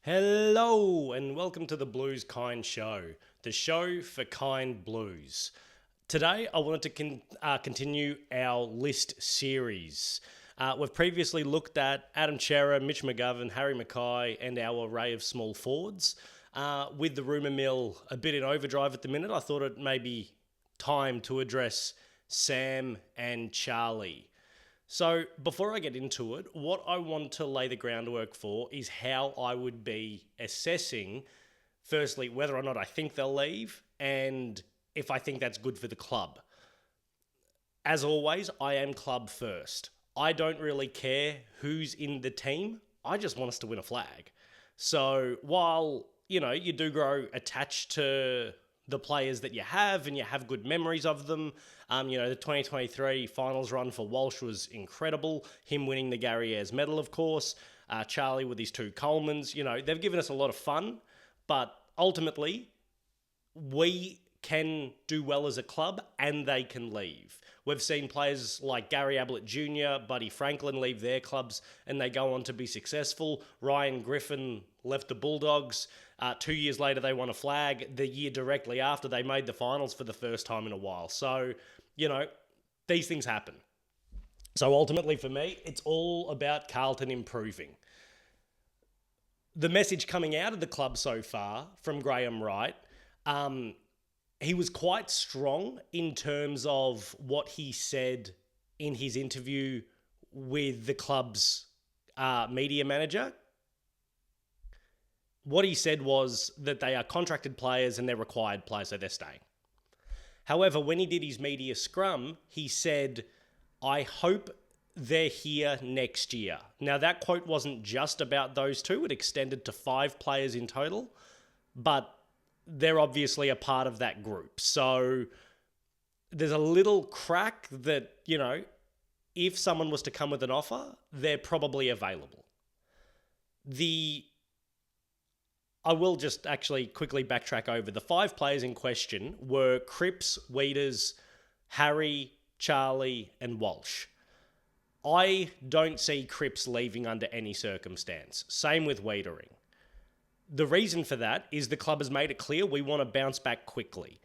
Hello and welcome to the Blues Kind Show, the show for kind blues. Today I wanted to continue our list series. We've previously looked at Adam Chera, Mitch McGovern, Harry Mackay and our array of small forwards. With the rumour mill a bit in overdrive at the minute, I thought it may be time to address Sam and Charlie. So before I get into it, what I want to lay the groundwork for is how I would be assessing, firstly, whether or not I think they'll leave and if I think that's good for the club. As always, I am club first. I don't really care who's in the team. I just want us to win a flag. So while, you do grow attached to the players that you have and you have good memories of them. The 2023 finals run for Walsh was incredible. Him winning the Gary Ayres medal, of course. Charlie with his two Colemans. They've given us a lot of fun, but ultimately, we can do well as a club and they can leave. We've seen players like Gary Ablett Jr., Buddy Franklin leave their clubs and they go on to be successful. Ryan Griffin left the Bulldogs. 2 years later, they won a flag. The year directly after, they made the finals for the first time in a while. So, these things happen. So ultimately for me, it's all about Carlton improving. The message coming out of the club so far from Graham Wright, he was quite strong in terms of what he said in his interview with the club's media manager. What he said was that they are contracted players and they're required players, so they're staying. However, when he did his media scrum, he said, I hope they're here next year. Now, that quote wasn't just about those two. It extended to 5 players in total, but they're obviously a part of that group. So there's a little crack that, if someone was to come with an offer, they're probably available. I will just actually quickly backtrack over. The 5 players in question were Cripps, Weeders, Harry, Charlie, and Walsh. I don't see Cripps leaving under any circumstance. Same with Wiedering. The reason for that is the club has made it clear we want to bounce back quickly.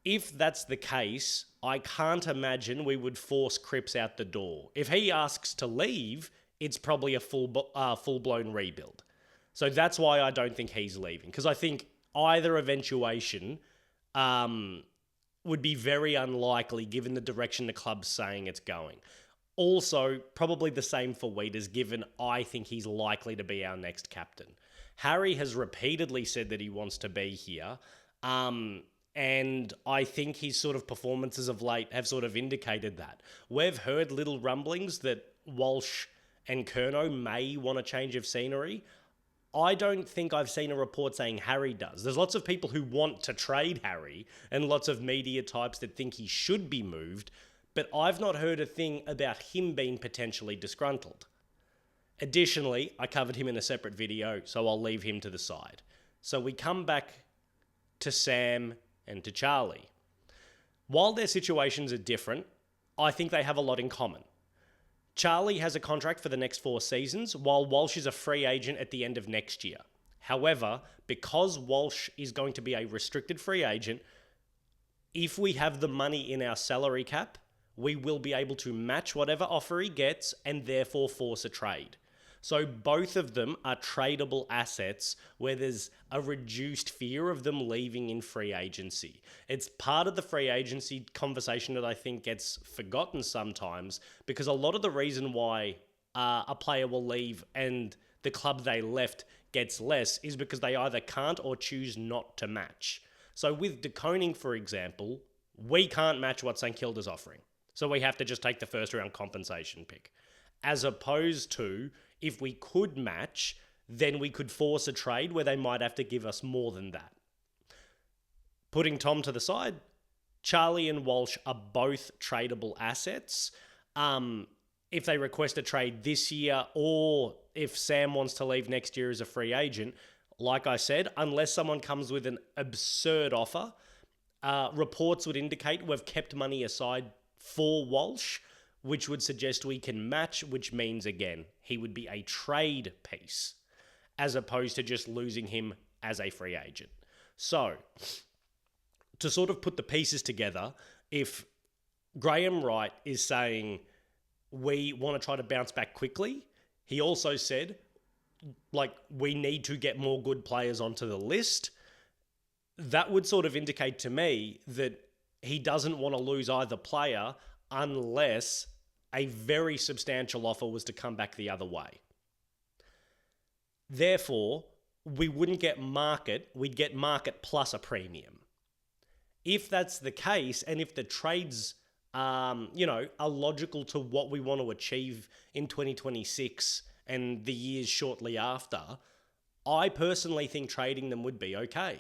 If that's the case, I can't imagine we would force Cripps out the door. If he asks to leave, it's probably a full-blown rebuild. So that's why I don't think he's leaving. Because I think either eventuation would be very unlikely given the direction the club's saying it's going. Also, probably the same for Weeders, given I think he's likely to be our next captain. Harry has repeatedly said that he wants to be here. And I think his sort of performances of late have sort of indicated that. We've heard little rumblings that Walsh and Curnow may want a change of scenery. I don't think I've seen a report saying Harry does. There's lots of people who want to trade Harry and lots of media types that think he should be moved, but I've not heard a thing about him being potentially disgruntled. Additionally, I covered him in a separate video, so I'll leave him to the side. So we come back to Sam and to Charlie. While their situations are different, I think they have a lot in common. Charlie has a contract for the next 4 seasons, while Walsh is a free agent at the end of next year. However, because Walsh is going to be a restricted free agent, if we have the money in our salary cap, we will be able to match whatever offer he gets and therefore force a trade. So both of them are tradable assets where there's a reduced fear of them leaving in free agency. It's part of the free agency conversation that I think gets forgotten sometimes, because a lot of the reason why a player will leave and the club they left gets less is because they either can't or choose not to match. So with De Koning, for example, we can't match what St Kilda's offering. So we have to just take the first round compensation pick. As opposed to, if we could match, then we could force a trade where they might have to give us more than that. Putting Tom to the side, Charlie and Walsh are both tradable assets. If they request a trade this year, or if Sam wants to leave next year as a free agent, like I said, unless someone comes with an absurd offer, reports would indicate we've kept money aside for Walsh, which would suggest we can match, which means, again, he would be a trade piece. as opposed to just losing him as a free agent. So, to sort of put the pieces together, if Graham Wright is saying we want to try to bounce back quickly, he also said, like, we need to get more good players onto the list. That would sort of indicate to me that he doesn't want to lose either player unless a very substantial offer was to come back the other way. Therefore, we wouldn't get market, we'd get market plus a premium. If that's the case, and if the trades, are logical to what we want to achieve in 2026 and the years shortly after, I personally think trading them would be okay.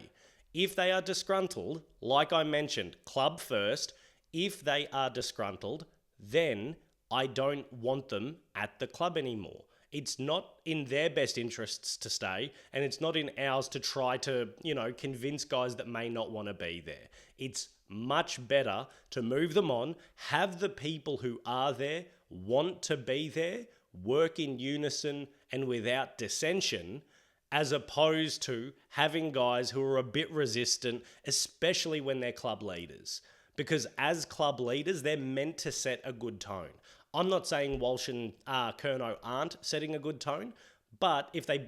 If they are disgruntled, like I mentioned, club first, if they are disgruntled, then I don't want them at the club anymore. It's not in their best interests to stay, and it's not in ours to try to, convince guys that may not want to be there. It's much better to move them on, have the people who are there want to be there, work in unison and without dissension, as opposed to having guys who are a bit resistant, especially when they're club leaders. Because as club leaders, they're meant to set a good tone. I'm not saying Walsh and Curnow aren't setting a good tone, but if they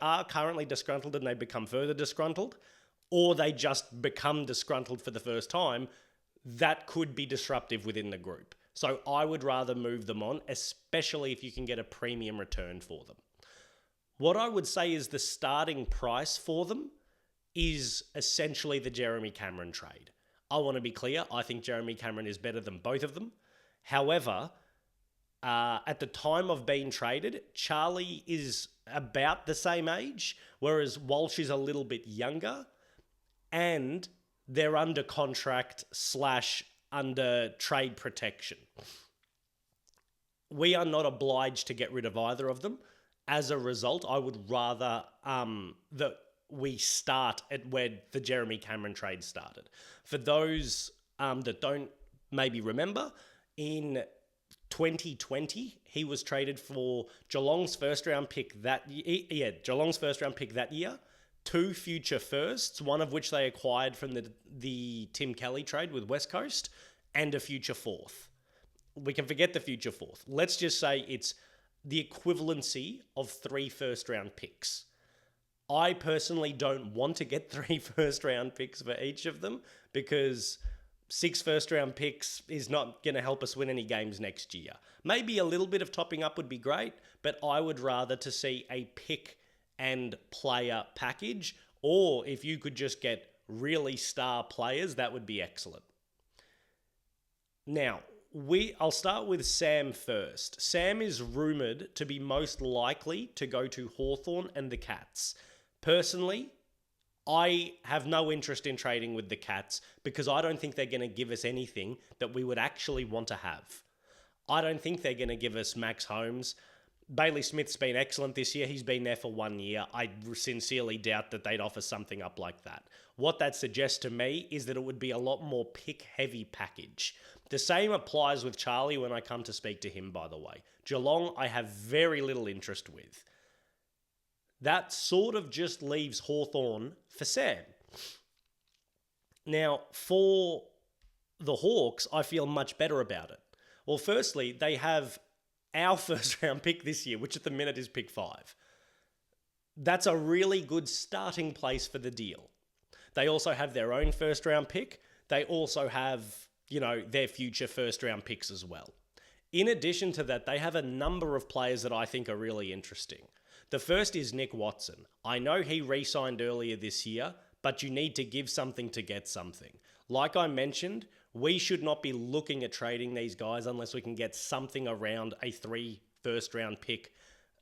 are currently disgruntled and they become further disgruntled, or they just become disgruntled for the first time, that could be disruptive within the group. So I would rather move them on, especially if you can get a premium return for them. What I would say is the starting price for them is essentially the Jeremy Cameron trade. I want to be clear, I think Jeremy Cameron is better than both of them. However, at the time of being traded, Charlie is about the same age, whereas Walsh is a little bit younger, and they're under contract / under trade protection. We are not obliged to get rid of either of them. As a result, I would rather that we start at where the Jeremy Cameron trade started. For those that don't maybe remember, in 2020, he was traded for Geelong's first round pick that year. Geelong's first round pick that year, 2 future firsts, one of which they acquired from the Tim Kelly trade with West Coast, and a future fourth. We can forget the future fourth. Let's just say it's the equivalency of 3 first round picks. I personally don't want to get 3 first round picks for each of them because 6 first round picks is not going to help us win any games next year. Maybe a little bit of topping up would be great, but I would rather to see a pick and player package, or if you could just get really star players, that would be excellent. Now, I'll start with Sam first. Sam is rumoured to be most likely to go to Hawthorn and the Cats. Personally, I have no interest in trading with the Cats because I don't think they're going to give us anything that we would actually want to have. I don't think they're going to give us Max Holmes. Bailey Smith's been excellent this year. He's been there for 1 year. I sincerely doubt that they'd offer something up like that. What that suggests to me is that it would be a lot more pick-heavy package. The same applies with Charlie when I come to speak to him, by the way. Geelong, I have very little interest with. That sort of just leaves Hawthorn for Sam. Now, for the Hawks, I feel much better about it. Well, firstly, they have our first round pick this year, which at the minute is pick 5. That's a really good starting place for the deal. They also have their own first round pick. They also have, their future first round picks as well. In addition to that, they have a number of players that I think are really interesting. The first is Nick Watson. I know he re-signed earlier this year, but you need to give something to get something. Like I mentioned, we should not be looking at trading these guys unless we can get something around a 3 first round pick,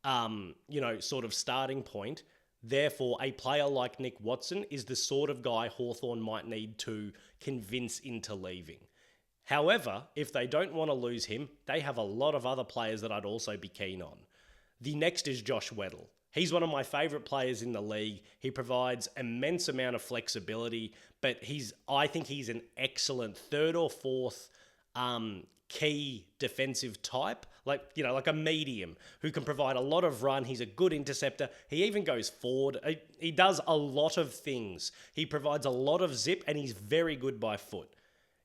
sort of starting point. Therefore, a player like Nick Watson is the sort of guy Hawthorn might need to convince into leaving. However, if they don't want to lose him, they have a lot of other players that I'd also be keen on. The next is Josh Weddle. He's one of my favourite players in the league. He provides immense amount of flexibility, but I think he's an excellent 3rd or 4th key defensive type. like a medium who can provide a lot of run. He's a good interceptor. He even goes forward. He does a lot of things. He provides a lot of zip, and he's very good by foot.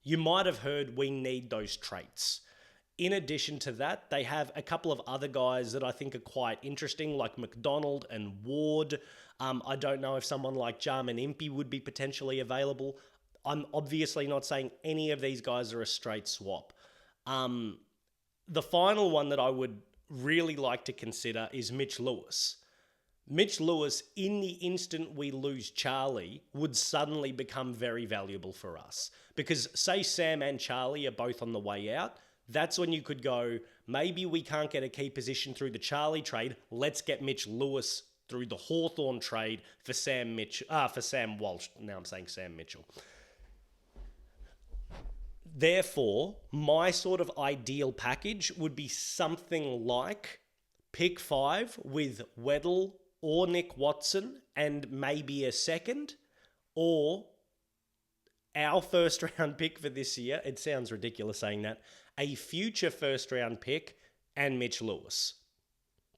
You might have heard we need those traits. In addition to that, they have a couple of other guys that I think are quite interesting, like McDonald and Ward. I don't know if someone like Jarman Impey would be potentially available. I'm obviously not saying any of these guys are a straight swap. The final one that I would really like to consider is Mitch Lewis. Mitch Lewis, in the instant we lose Charlie, would suddenly become very valuable for us. Because say Sam and Charlie are both on the way out, that's when you could go, maybe we can't get a key position through the Charlie trade. Let's get Mitch Lewis through the Hawthorn trade for Sam Walsh. Now I'm saying Sam Mitchell. Therefore, my sort of ideal package would be something like pick 5 with Weddle or Nick Watson and maybe a second, or our first round pick for this year. It sounds ridiculous saying that. A future first round pick and Mitch Lewis.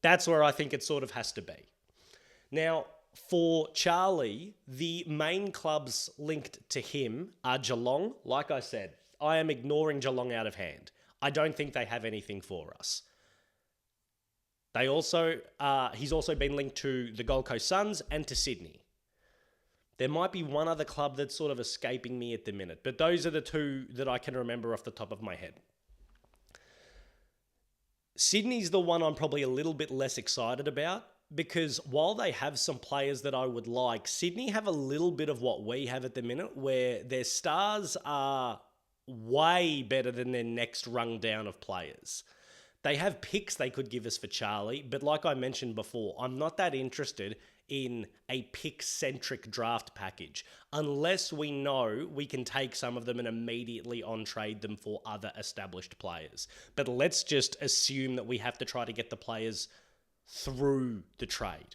That's where I think it sort of has to be. Now, for Charlie, the main clubs linked to him are Geelong. Like I said, I am ignoring Geelong out of hand. I don't think they have anything for us. He's also been linked to the Gold Coast Suns and to Sydney. There might be one other club that's sort of escaping me at the minute, but those are the two that I can remember off the top of my head. Sydney's the one I'm probably a little bit less excited about, because while they have some players that I would like, Sydney have a little bit of what we have at the minute, where their stars are way better than their next rung down of players. They have picks they could give us for Charlie, but like I mentioned before, I'm not that interested in a pick-centric draft package unless we know we can take some of them and immediately on-trade them for other established players. But let's just assume that we have to try to get the players through the trade.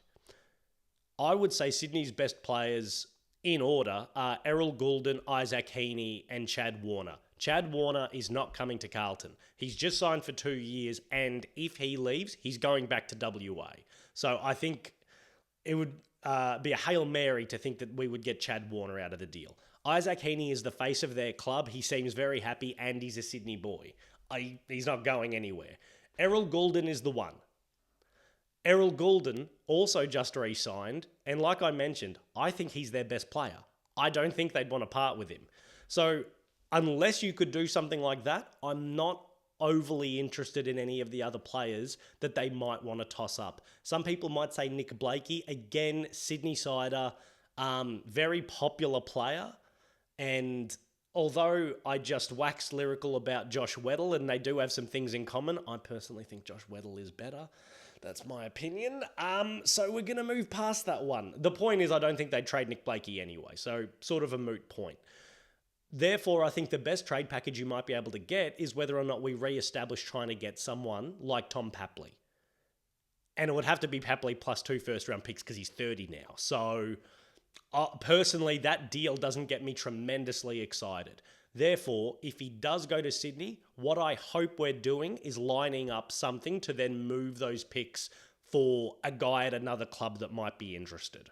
I would say Sydney's best players in order are Errol Goulden, Isaac Heaney, and Chad Warner. Chad Warner is not coming to Carlton. He's just signed for 2 years, and if he leaves, he's going back to WA. So I think it would be a Hail Mary to think that we would get Chad Warner out of the deal. Isaac Heaney is the face of their club. He seems very happy, and he's a Sydney boy. He's not going anywhere. Errol Goulden is the one. Errol Goulden also just re-signed, and like I mentioned, I think he's their best player. I don't think they'd want to part with him. So unless you could do something like that, I'm not overly interested in any of the other players that they might want to toss up. Some people might say Nick Blakey, again, Sydney sider, very popular player, and although I just waxed lyrical about Josh Weddle, and they do have some things in common, I personally think Josh Weddle is better. That's my opinion. So we're going to move past that one. The point is I don't think they'd trade Nick Blakey anyway, so sort of a moot point. Therefore, I think the best trade package you might be able to get is whether or not we re-establish trying to get someone like Tom Papley. And it would have to be Papley plus 2 first-round picks because he's 30 now. So personally, that deal doesn't get me tremendously excited. Therefore, if he does go to Sydney, what I hope we're doing is lining up something to then move those picks for a guy at another club that might be interested.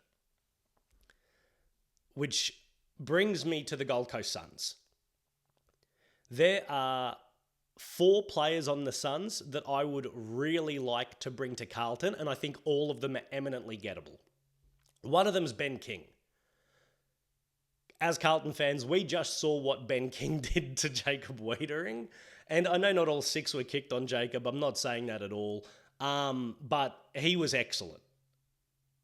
Which brings me to the Gold Coast Suns. There are 4 players on the Suns that I would really like to bring to Carlton, and I think all of them are eminently gettable. One of them is Ben King. As Carlton fans, we just saw what Ben King did to Jacob Wiedering. And I know not all 6 were kicked on Jacob. I'm not saying that at all. But he was excellent.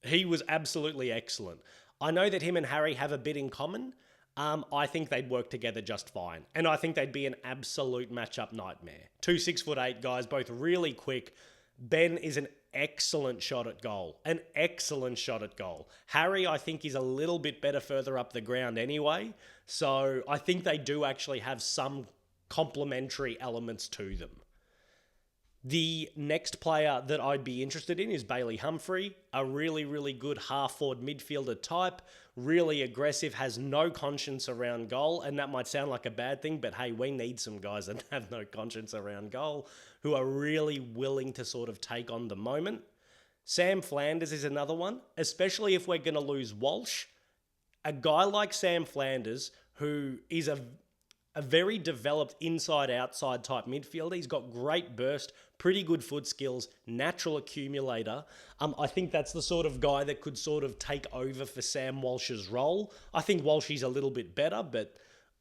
He was absolutely excellent. I know that him and Harry have a bit in common. I think they'd work together just fine. And I think they'd be an absolute matchup nightmare. 2 6'8" guys, both really quick. Ben is an excellent shot at goal. An excellent shot at goal. Harry, I think, is a little bit better further up the ground anyway. So I think they do actually have some complementary elements to them. The next player that I'd be interested in is Bailey Humphrey, a really, really good half-forward midfielder type, really aggressive, has no conscience around goal, and that might sound like a bad thing, but hey, we need some guys that have no conscience around goal, who are really willing to sort of take on the moment. Sam Flanders is another one, especially if we're going to lose Walsh. A guy like Sam Flanders, who is a very developed inside-outside type midfielder. He's got great burst, pretty good foot skills, natural accumulator. I think that's the sort of guy that could sort of take over for Sam Walsh's role. I think Walshy's a little bit better, but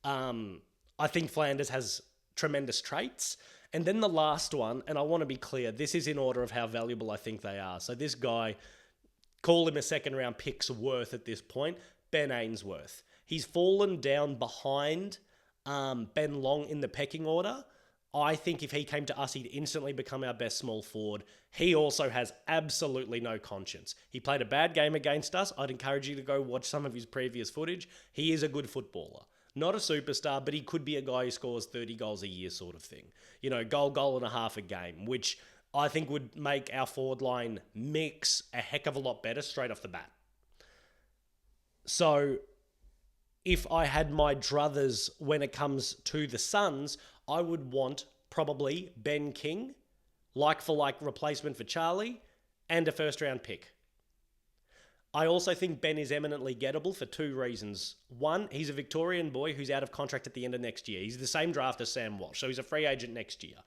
I think Flanders has tremendous traits. And then the last one, and I want to be clear, this is in order of how valuable I think they are. So this guy, call him a second-round pick's worth at this point, Ben Ainsworth. He's fallen down behind Ben Long in the pecking order. I think if he came to us, he'd instantly become our best small forward. He also has absolutely no conscience. He played a bad game against us. I'd encourage you to go watch some of his previous footage. He is a good footballer. Not a superstar, but he could be a guy who scores 30 goals a year sort of thing. You know, goal and a half a game, which I think would make our forward line mix a heck of a lot better straight off the bat. So if I had my druthers when it comes to the Suns, I would want probably Ben King, like-for-like replacement for Charlie, and a first-round pick. I also think Ben is eminently gettable for two reasons. One, he's a Victorian boy who's out of contract at the end of next year. He's the same draft as Sam Walsh, so he's a free agent next year.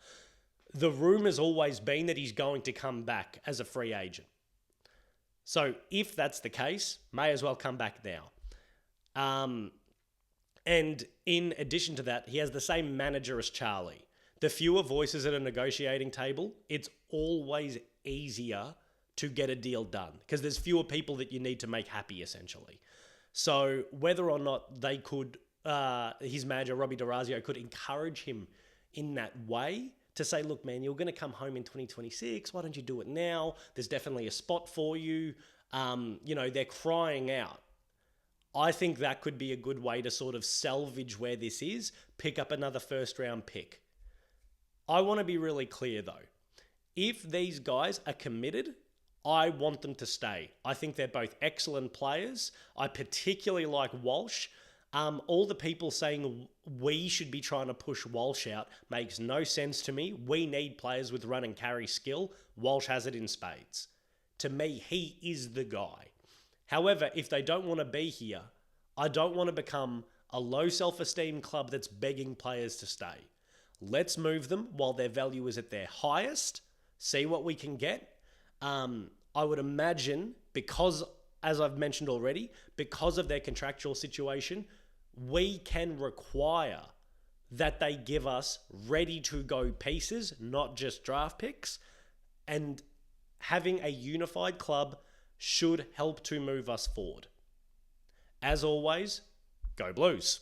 The rumour's always been that he's going to come back as a free agent. So if that's the case, may as well come back now. And in addition to that, he has the same manager as Charlie. The fewer voices at a negotiating table, it's always easier to get a deal done because there's fewer people that you need to make happy, essentially. So whether or not they could, his manager, Robbie DeRazio, could encourage him in that way to say, look, man, you're going to come home in 2026. Why don't you do it now? There's definitely a spot for you. They're crying out. I think that could be a good way to sort of salvage where this is, pick up another first-round pick. I want to be really clear, though. If these guys are committed, I want them to stay. I think they're both excellent players. I particularly like Walsh. All the people saying we should be trying to push Walsh out makes no sense to me. We need players with run and carry skill. Walsh has it in spades. To me, he is the guy. However, if they don't want to be here, I don't want to become a low self-esteem club that's begging players to stay. Let's move them while their value is at their highest, see what we can get. I would imagine, because, as I've mentioned already, because of their contractual situation, we can require that they give us ready-to-go pieces, not just draft picks, and having a unified club should help to move us forward. As always, go Blues.